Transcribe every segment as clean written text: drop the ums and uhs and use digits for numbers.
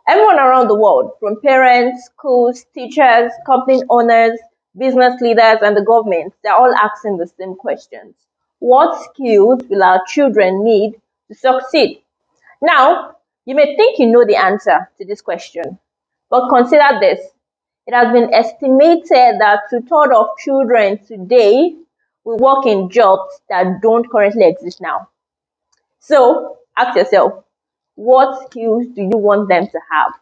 Everyone around the world, from parents, schools, teachers, company owners, business leaders, and the government, they're all asking the same questions. What skills will our children need to succeed? Now, you may think you know the answer to this question, but consider this. It has been estimated that two-thirds of children today will work in jobs that don't currently exist now. So, ask yourself, what skills do you want them to have?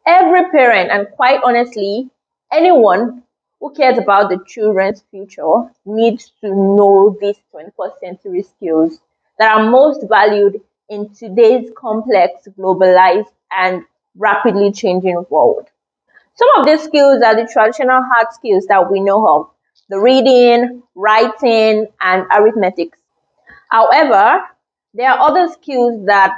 Every parent, and quite honestly, anyone who cares about the children's future needs to know these 21st century skills that are most valued in today's complex, globalized, and rapidly changing world. Some of these skills are the traditional hard skills that we know of, the reading, writing, and arithmetic. However, there are other skills that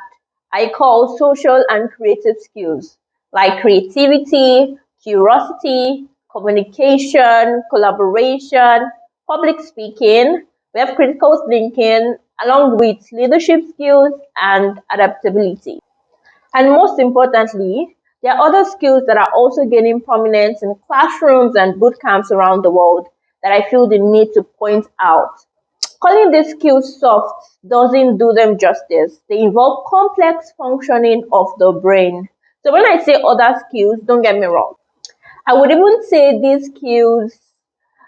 I call social and creative skills, like creativity, curiosity, communication, collaboration, public speaking. We have critical thinking, along with leadership skills and adaptability. And most importantly, there are other skills that are also gaining prominence in classrooms and boot camps around the world that I feel the need to point out. Calling these skills soft doesn't do them justice. They involve complex functioning of the brain. So when I say other skills, don't get me wrong. I would even say these skills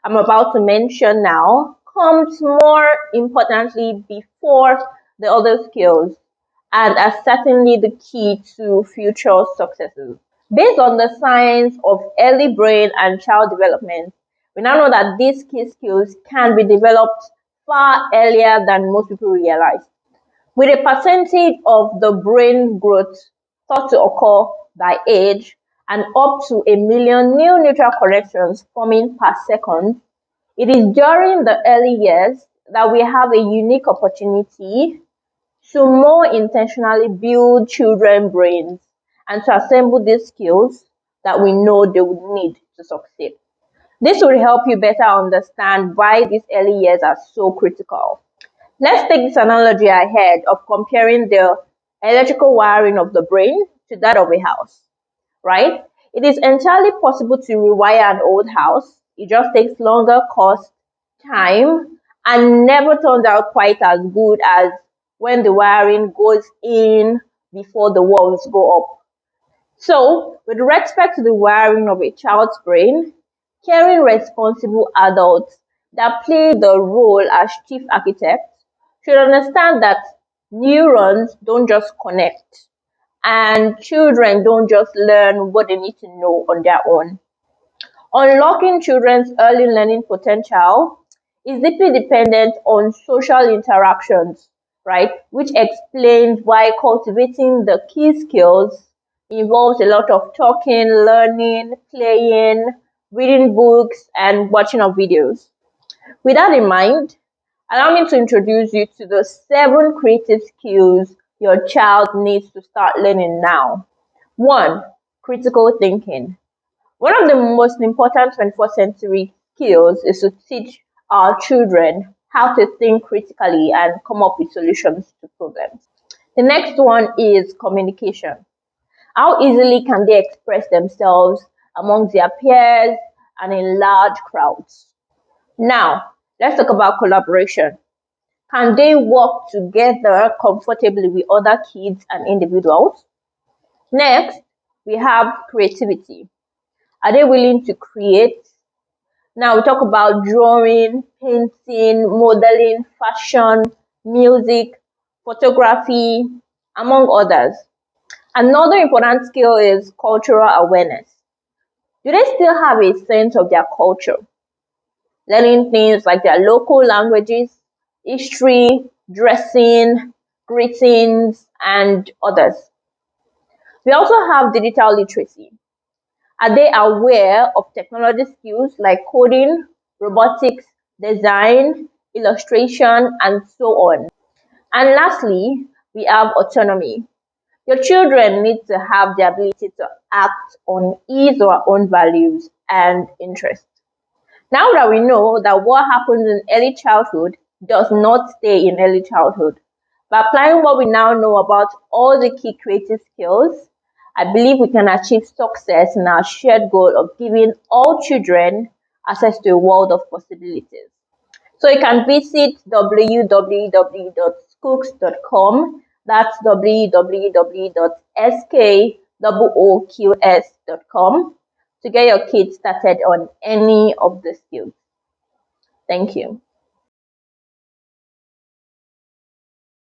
I'm about to mention now comes more importantly before the other skills and are certainly the key to future successes. Based on the science of early brain and child development, we now know that these key skills can be developed far earlier than most people realize, with a percentage of the brain growth thought to occur by age and up to 1 million new neural connections forming per second. It is during the early years that we have a unique opportunity to more intentionally build children's brains and to assemble these skills that we know they would need to succeed. This will help you better understand why these early years are so critical. Let's take this analogy ahead of comparing the electrical wiring of the brain to that of a house, right? It is entirely possible to rewire an old house. It just takes longer, cost, time, and never turns out quite as good as when the wiring goes in before the walls go up. So, with respect to the wiring of a child's brain, caring responsible adults that play the role as chief architects should understand that neurons don't just connect and children don't just learn what they need to know on their own. Unlocking children's early learning potential is deeply dependent on social interactions, right? Which explains why cultivating the key skills involves a lot of talking, learning, playing, reading books, and watching of videos. With that in mind, allow me to introduce you to the 7 creative skills your child needs to start learning now. 1. Critical thinking. One of the most important 21st century skills is to teach our children how to think critically and come up with solutions to problems. The next one is communication. How easily can they express themselves among their peers and in large crowds? Now, let's talk about collaboration. Can they work together comfortably with other kids and individuals? Next, we have creativity. Are they willing to create? Now we talk about drawing, painting, modeling, fashion, music, photography, among others. Another important skill is cultural awareness. Do they still have a sense of their culture? Learning things like their local languages, history, dressing, greetings, and others. We also have digital literacy. Are they aware of technology skills like coding, robotics, design, illustration, and so on? And lastly, we have autonomy. Your children need to have the ability to act on his or her own values and interests. Now that we know that what happens in early childhood does not stay in early childhood, by applying what we now know about all the key creative skills, I believe we can achieve success in our shared goal of giving all children access to a world of possibilities. So you can visit www.skooqs.com. That's www.skooqs.com to get your kids started on any of the skills. Thank you.